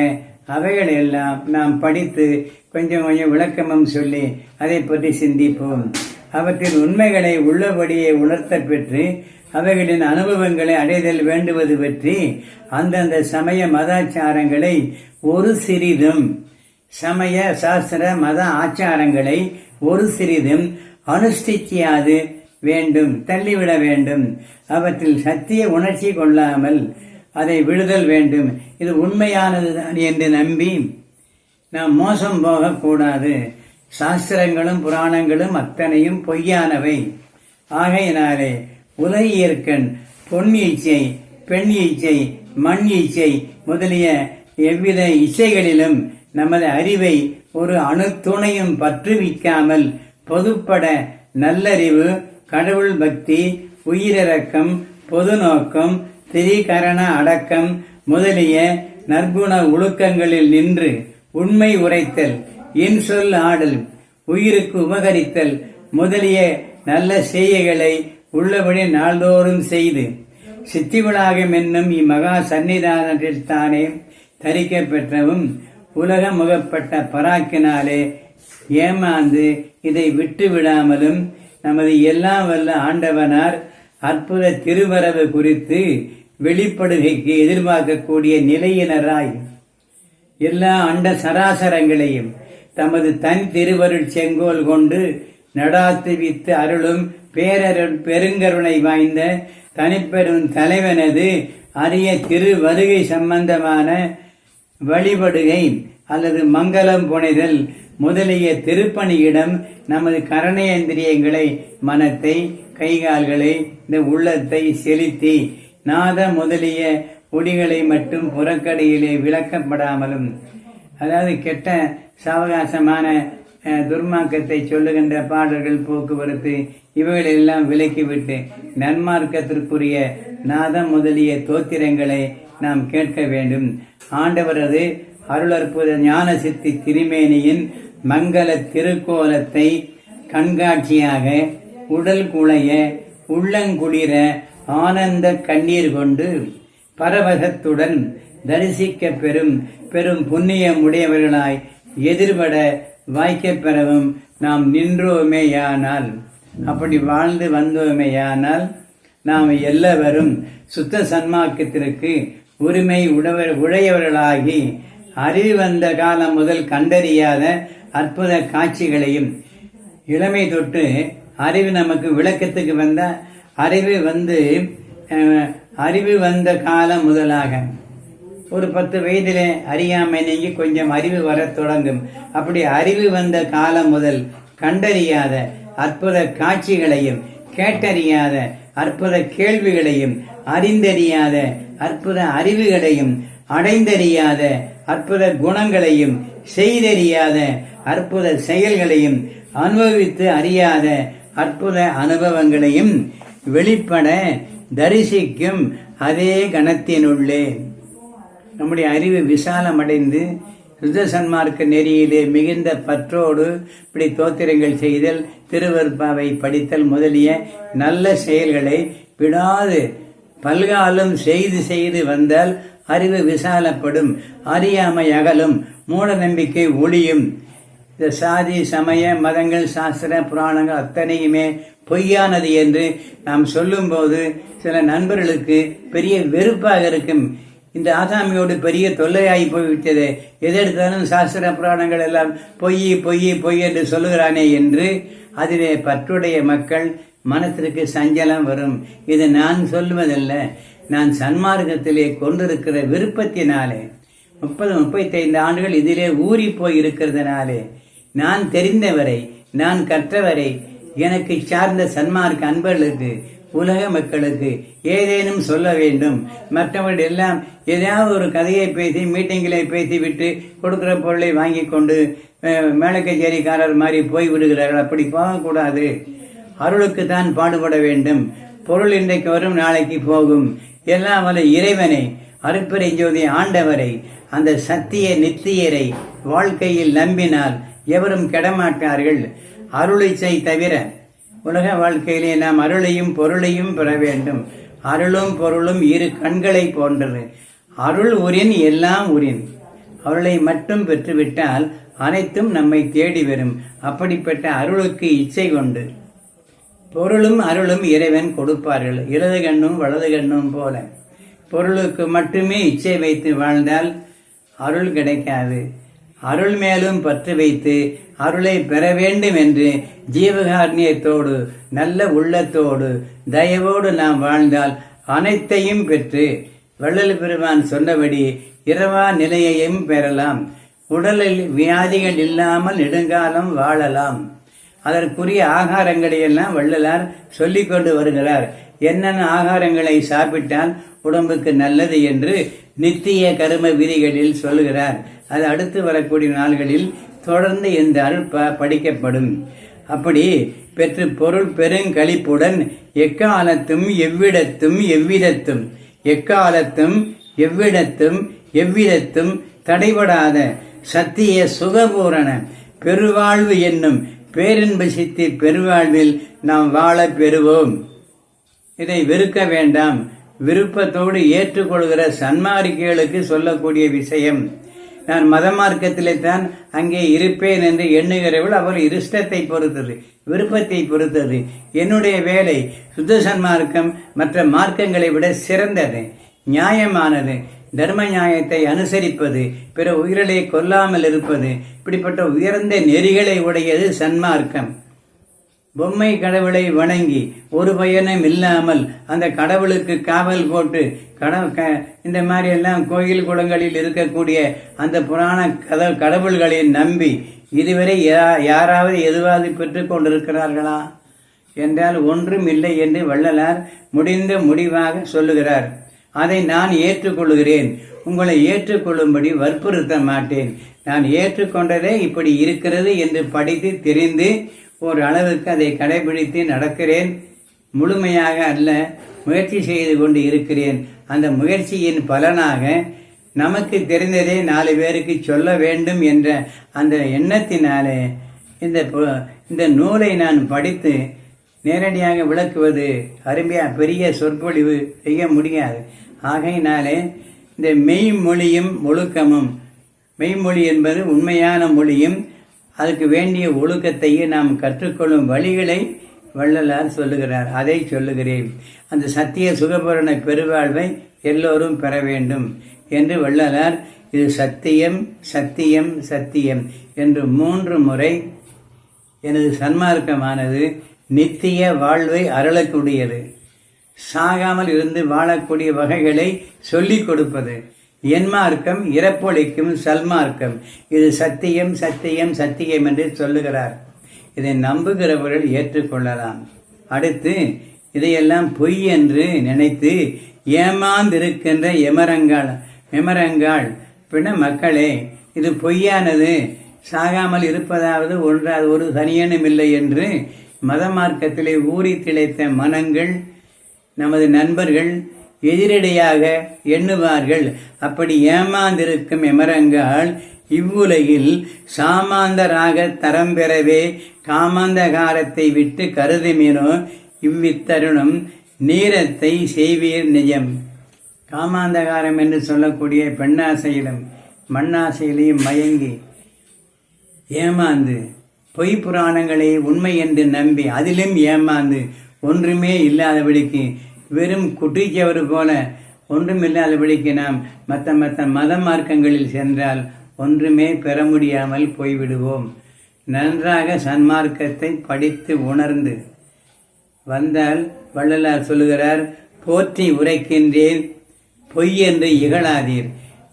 அவைகள் எல்லாம் நாம் படித்து கொஞ்சம் விளக்கமும் சொல்லி அதை பற்றி சிந்திப்போம். அவற்றின் உண்மைகளை உள்ளபடியே உணர்த்த பெற்று அவைகளின் அனுபவங்களை அடைதல் வேண்டுவது பற்றி அந்தந்த சமய மதாச்சாரங்களை ஒரு சிறிதும் சமய சாஸ்திர மத ஆச்சாரங்களை ஒரு சிறிதும் அனுஷ்டிக்காது வேண்டும், தள்ளிவிட வேண்டும். அவற்றில் சத்திய உணர்ச்சி கொள்ளாமல் அதை விடுதல் வேண்டும். இது உண்மையானதுதான் என்று நம்பி நாம் மோசம் போகக்கூடாது. சாஸ்திரங்களும் புராணங்களும் அத்தனையும் பொய்யானவை. ஆகையினாலே உலகியற்கண் பொன் இச்சை, பெண் இச்சை, மண் இச்சை முதலிய எவ்வித இச்சைகளிலும் நமது அறிவை ஒரு அணுத்துணையும் பற்றுவிக்காமல் பொதுப்பட நல்லறிவு, கடவுள் பக்தி, உயிரிறக்கம், பொது நோக்கம், திரிகரண அடக்கம் முதலிய நற்குண ஒழுக்கங்களில் நின்று உண்மை உரைத்தல், இன்சொல் ஆடல், உயிருக்கு உபகரித்தல் முதலிய நல்ல செய்கைகளை உள்ளபடி நாள்தோறும் செய்து சித்திவிளாகம் என்னும் இம்மகா சந்நிதானத்தில் தானே தரிக்க பெற்றவும் உலக முகப்பட்ட பராக்கினாலே ஏமாந்து இதை விட்டு விடாமலும் நமது எல்லாம் வல்ல ஆண்டவனார் அற்புத திருவரவு குறித்து வெளிப்படுகைக்கு எதிர்பார்க்கக்கூடிய நிலையினராய் எல்லா அண்ட சராசரங்களையும் தமது தன் திருவருள் செங்கோல் கொண்டு நடாத்துவித்து அருளும் பெருங்கருணை வாய்ந்த தனிப்பெரும் தலைவனது அரிய திரு வருகை சம்பந்தமான வழிபடுகை அல்லது மங்களம் புனைதல் முதலிய திருப்பணியிடம் நமது கரணேந்திரியங்களை, மனத்தை, கைகால்களை, இந்த உள்ளத்தை செலுத்தி நாத முதலிய ஒடிகளை மட்டும் புறக்கடையிலே விளக்கப்படாமலும், அதாவது கெட்ட சாவகாசமான துர்மார்க்கத்தை சொல்லுகின்ற பாடல்கள், போக்குவரத்து இவைகளெல்லாம் விலக்கிவிட்டு நன்மார்க்கத்திற்குரிய நாதம் முதலிய தோத்திரங்களை நாம் கேட்க வேண்டும். ஆண்டவரது அருளற்புத ஞான சித்தி திருமேனியின் மங்கள திருக்கோலத்தை கண்காட்சியாக உடல் குளைய உள்ளங்குளிர ஆனந்த கண்ணீர் கொண்டு பரவசத்துடன் தரிசிக்க பெரும் புண்ணியம் உடையவர்களாய் எதிர்பட வாய்க்கப் பெறவும் நாம் நின்றோமேயானால், அப்படி வாழ்ந்து வந்தோமேயானால் நாம் எல்லாவரும் சுத்த சன்மார்க்கத்திற்கு உரிமை உடையவர்களாகி அறிவு வந்த காலம் முதல் கண்டறியாத அற்புத காட்சிகளையும் இளமை தொட்டு அறிவு நமக்கு விளக்கத்துக்கு வந்த அறிவு வந்த காலம் முதலாக ஒரு 10 வயதிலே அறியாமை நீங்கி கொஞ்சம் அறிவு வரத் தொடங்கும். அப்படி அறிவு வந்த காலம் முதல் கண்டறியாத அற்புத காட்சிகளையும் கேட்டறியாத அற்புத கேள்விகளையும் அறிந்தறியாத அற்புத அறிவுகளையும் அடைந்தறியாத அற்புத குணங்களையும் செய்தறியாத அற்புத செயல்களையும் அனுபவித்து அறியாத அற்புத அனுபவங்களையும் வெளிப்பட தரிசிக்கும் அதே கணத்தினுள்ளே நம்முடைய அறிவு விசாலமடைந்து சுத்த சன்மார்க்க நெறியிலே மிகுந்த பற்றோடு இப்படி தோத்திரங்கள் செய்தல், திருவருட்பாவை படித்தல் முதலிய நல்ல செயல்களை விடாது பல்காலம் செய்து வந்தால் அறிவு விசாலப்படும், அறியாமை அகலும், மூட நம்பிக்கை ஒளியும். இந்த சாதி சமய மதங்கள் சாஸ்திர புராணங்கள் அத்தனையுமே பொய்யானது என்று நாம் சொல்லும்போது சில நண்பர்களுக்கு பெரிய வெறுப்பாக இருக்கும். இந்த ஆசாமியோடு பெரிய தொல்லையாகி போய்விட்டது, எதெடுத்தாலும் சாஸ்திர புராணங்கள் எல்லாம் பொய் பொய் பொய் என்று சொல்லுகிறானே என்று அதிலே பற்றுடைய மக்கள் மனத்திற்கு சஞ்சலம் வரும். இது நான் சொல்லுவதல்ல, நான் சன்மார்க்கத்திலே கொண்டிருக்கிற விருப்பத்தினாலே 30-35 ஆண்டுகள் இதிலே ஊறி போய் இருக்கிறதுனாலே நான் தெரிந்தவரை, நான் கற்றவரை, எனக்கு சார்ந்த சன்மார்க்க அன்பர்களுக்கு, உலக மக்களுக்கு ஏதேனும் சொல்ல வேண்டும். மற்றவர்கள் எல்லாம் ஏதாவது ஒரு கதையை பேசி மீட்டிங்கிலே பேசிவிட்டு கொடுக்கிற பொருளை வாங்கி கொண்டு மேலக்கச்சேரிக்காரர் மாதிரி போய் விடுகிறார்கள். அப்படி போகக்கூடாது. அருளுக்கு தான் பாடுபட வேண்டும். பொருள் இன்றைக்கு வரும், நாளைக்கு போகும். எல்லாம் வல்ல இறைவனை, அருட்பெருஞ் ஜோதி ஆண்டவரை, அந்த சத்திய நித்தியரை வாழ்க்கையில் நம்பினால் எவரும் கெடமாட்டார்கள். அருளிச்சை தவிர உலக வாழ்க்கையிலே நாம் அருளையும் பொருளையும் பெற வேண்டும். அருளும் பொருளும் இரு கண்களை போன்றது. அருள் உரின், எல்லாம் உரின். அருளை மட்டும் பெற்றுவிட்டால் அனைத்தும் நம்மை தேடி வரும். அப்படிப்பட்ட அருளுக்கு இச்சை கொண்டு பொருளும் அருளும் இறைவன் கொடுப்பார்கள். இடது கண்ணும் வலது கண்ணும் போல பொருளுக்கு மட்டுமே இச்சை வைத்து வாழ்ந்தால் அருள் கிடைக்காது. அருள் மேலும் பற்று வைத்து அருளை பெற வேண்டும் என்று ஜீவகாருண்யத்தோடு நல்ல உள்ளத்தோடு தயவோடு நாம் வாழ்ந்தால் அனைத்தையும் பெற்று வள்ளல் பெருமான் சொன்னபடி இரவா நிலையையும் பெறலாம். உடலில் வியாதிகள் இல்லாமல் நெடுங்காலம் வாழலாம். அதற்குரிய ஆகாரங்களை எல்லாம் வள்ளலார் சொல்லிக் கொண்டு வருகிறார். என்னென்ன ஆகாரங்களை சாப்பிட்டால் உடம்புக்கு நல்லது என்று நித்திய கர்ம விதிகளில் சொல்லுகிறார். அது அடுத்து வரக்கூடிய நாள்களில் தொடர்ந்து இந்த அருள் படிக்கப்படும். அப்படி பெற்று பொருள் பெருங்களிப்புடன் எக்காலத்தும் எவ்விடத்தும் எவ்விதத்தும் எக்காலத்தும் எவ்விடத்தும் எவ்விதத்தும் தடைபடாத சத்திய சுகபூரண பெருவாழ்வு என்னும் பேரின்ப சித்தி பெருவாழ்வில் நாம் வாழ பெறுவோம். இதை வெறுக்க வேண்டாம். விருப்பத்தோடு ஏற்றுக்கொள்கிற சன்மார்க்கிகளுக்கு சொல்லக்கூடிய விஷயம். நான் மத மார்க்கத்திலே தான் அங்கே இருப்பேன் என்று எண்ணுகிறவர்கள் அவர் இஷ்டத்தை பொறுத்தது, விருப்பத்தை பொறுத்தது. என்னுடைய வேலை சுத்த சன்மார்க்கம் மற்ற மார்க்கங்களை விட சிறந்தது, நியாயமானது. தர்ம நியாயத்தை அனுசரிப்பது, பிற உயிர்களை கொல்லாமல் இருப்பது, இப்படிப்பட்ட உயர்ந்த நெறிகளை உடையது சன்மார்க்கம். பொம்மை கடவுளை வணங்கி ஒரு பயனும் இல்லாமல் அந்த கடவுளுக்கு காவல் போட்டு இந்த மாதிரி எல்லாம் கோயில் குளங்களில் இருக்கக்கூடிய அந்த புராண கடவுள்களை நம்பி இதுவரை யாராவது எதுவாவது பெற்றுக் கொண்டிருக்கிறார்களா என்றால் ஒன்றும் இல்லை என்று வள்ளலார் முடிவாக சொல்லுகிறார். அதை நான் ஏற்றுக்கொள்கிறேன். உங்களை ஏற்றுக்கொள்ளும்படி வற்புறுத்த மாட்டேன். நான் ஏற்றுக்கொண்டதே இப்படி இருக்கிறது என்று படித்து தெரிந்து ஒரு அளவுக்கு அதை கடைபிடித்து நடக்கிறேன். முழுமையாக அல்ல, முயற்சி செய்து கொண்டு இருக்கிறேன். அந்த முயற்சியின் பலனாக நமக்கு தெரிந்ததை 4 பேருக்கு சொல்ல வேண்டும் என்ற அந்த எண்ணத்தினாலே இந்த நூலை நான் படித்து நேரடியாக விளக்குவது பெரிய சொற்பொழிவு செய்ய முடியாது. ஆகையினாலே இந்த மெய்மொழியும் ஒழுக்கமும், மெய்மொழி என்பது உண்மையான மொழியும் அதுக்கு வேண்டிய ஒழுக்கத்தையும் நாம் கற்றுக்கொள்ளும் வழிகளை வள்ளலார் சொல்லுகிறார். அதை சொல்லுகிறேன். அந்த சத்திய சுகபூரண பெருவாழ்வை எல்லோரும் பெற வேண்டும் என்று வள்ளலார் இது சத்தியம் சத்தியம் சத்தியம் என்று 3 முறை எனது சன்மார்க்கமானது நித்திய வாழ்வை அருளக்கூடியது, சாகாமல் இருந்து வாழக்கூடிய வகைகளை சொல்லிக் கொடுப்பது. என் மார்க்கம் இறப்பொழிக்கும் சல்மார்க்கம். இது சத்தியம் சத்தியம் சத்தியம் என்று சொல்லுகிறார். இதை நம்புகிறவர்கள் ஏற்றுக்கொள்ளலாம். அடுத்து இதையெல்லாம் பொய் என்று நினைத்து ஏமாந்திருக்கின்ற எமரங்காள் பின்ன மக்களே, இது பொய்யானது, சாகாமல் இருப்பதாவது ஒன்றாவது ஒரு சனியனும் இல்லை என்று மத மார்க்கத்திலே ஊறி திளைத்த மனங்கள் நமது நண்பர்கள் எதிரடையாக எண்ணுவார்கள். அப்படி ஏமாந்திருக்கும் எமரங்காள் இவ்வுலகில் சாமாந்தராக தரம் பெறவே காமாந்தகாரத்தை விட்டு கருதுமினோ இவ்வித்தருணம் நீரத்தை செய்வீர் நிஜம். காமாந்தகாரம் என்று சொல்லக்கூடிய பெண்ணாசையிலும் மண்ணாசையிலையும் மயங்கி ஏமாந்து பொய் புராணங்களை உண்மை என்று நம்பி அதிலும் ஏமாந்து ஒன்றுமே இல்லாதபடிக்கு வெறும் குட்டிச்சவர் போல ஒன்றுமில்லாதபடிக்கு நாம் மற்ற மத மார்க்கங்களில் சென்றால் ஒன்றுமே பெற முடியாமல் போய்விடுவோம். நன்றாக சன்மார்க்கத்தை படித்து உணர்ந்து வந்தால் வள்ளலார் சொல்லுகிறார், போற்றி உரைக்கின்றேன் பொய் என்று இகழாதீர்.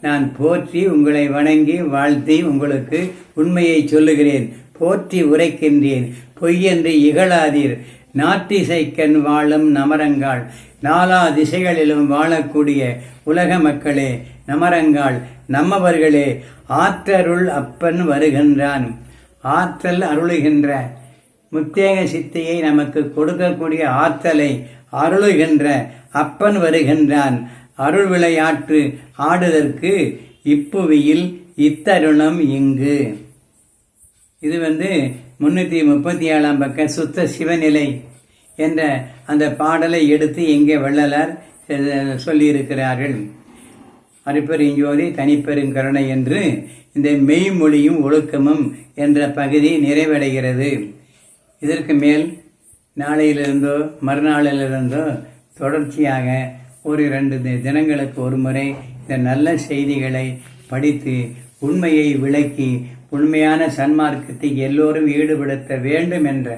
நான் போற்றி உங்களை வணங்கி வாழ்த்தி உங்களுக்கு உண்மையை சொல்லுகிறேன். போற்றி உரைக்கின்றேன் பொய் என்று இகழாதீர். நாட்டிசைக்கண் வாழும் நமரங்காள், 4 திசைகளிலும் வாழக்கூடிய உலக மக்களே, நமரங்காள் நம்மவர்களே, ஆற்றருள் அப்பன் வருகின்றான். ஆற்றல் அருளுகின்ற முத்தேக சித்தியை நமக்கு கொடுக்கக்கூடிய ஆற்றலை அருளுகின்ற அப்பன் வருகின்றான். அருள் விளையாட்டு ஆடுதற்கு இப்புவியில் இத்தருணம் இங்கு. இது 337 பக்க சுத்த சிவநிலை என்ற அந்த பாடலை எடுத்து இங்கே வள்ளலார் சொல்லியிருக்கிறார்கள். அருட்பெருஞ்சோதி தனிப்பெருங்கருணை என்று இந்த மெய்மொழியும் ஒழுக்கமும் என்ற பகுதி நிறைவடைகிறது. இதற்கு மேல் நாளையிலிருந்தோ மறுநாளிலிருந்தோ தொடர்ச்சியாக ஒரு 2 தினங்களுக்கு ஒரு முறை இந்த நல்ல செய்திகளை படித்து உண்மையை விளக்கி உண்மையான சன்மார்க்கத்தை எல்லோரும் ஈடுபடுத்த வேண்டும் என்ற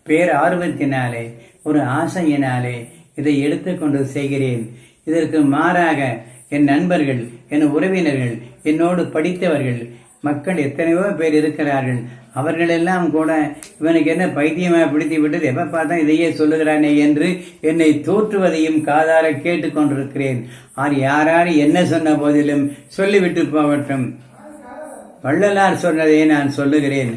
பேரார்வத்தினாலே ஒரு ஆசையினாலே இதை எடுத்துக்கொண்டு செய்கிறேன். இதற்கு மாறாக என் நண்பர்கள், என் உறவினர்கள், என்னோடு படித்தவர்கள் மக்கள் எத்தனையோ பேர் இருக்கிறார்கள். அவர்களெல்லாம் கூட இவனுக்கு என்ன பைத்தியமாக பிடித்து விட்டது, எப்ப பார்த்தா இதையே சொல்லுகிறானே என்று என்னை தூற்றுவதையும் காதார கேட்டுக்கொண்டிருக்கிறேன். யார் என்ன சொன்ன போதிலும் சொல்லிவிட்டு போகட்டும். வள்ளலார் சொன்னதை நான் சொல்லுகிறேன்.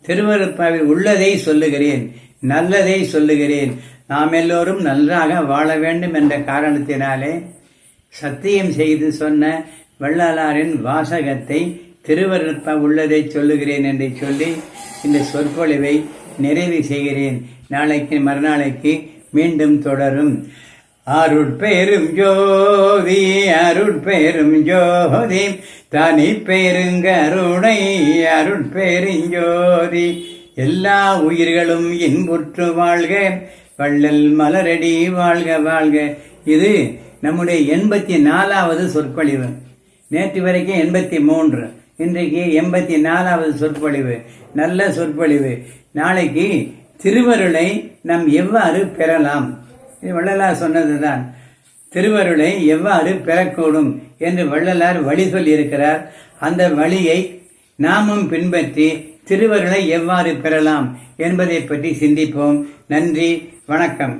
திருவருட்பாவில் உள்ளதை சொல்லுகிறேன், நல்லதை சொல்லுகிறேன். நாம் எல்லோரும் நன்றாக வாழ வேண்டும் என்ற காரணத்தினாலே சத்தியம் செய்து சொன்ன வள்ளலாரின் வாசகத்தை திருவருட்ப உள்ளதை சொல்லுகிறேன் என்று சொல்லி இந்த சொற்பொழிவை நிறைவு செய்கிறேன். நாளைக்கு மறுநாளைக்கு மீண்டும் தொடரும். அருட்பெரும் ஜோதி அருட்பெரும் ஜோதி தனி பெருங்கருணை அருட்பெருஞ்சோதி எல்லா உயிர்களும் இன்புற்று வாழ்க, வள்ளல் மலரடி வாழ்க வாழ்க. இது நம்முடைய 84வது சொற்பொழிவு. நேற்று வரைக்கும் 83, இன்றைக்கு 84வது சொற்பொழிவு. நல்ல சொற்பொழிவு. நாளைக்கு திருவருளை நாம் எவ்வாறு பெறலாம், இது வள்ளலார் சொன்னதுதான். திருவருளை எவ்வாறு பெறக்கூடும் என்று வள்ளலார் வழி சொல்லியிருக்கிறார். அந்த வழியை நாமும் பின்பற்றி திருவருளை எவ்வாறு பெறலாம் என்பதை பற்றி சிந்திப்போம். நன்றி, வணக்கம்.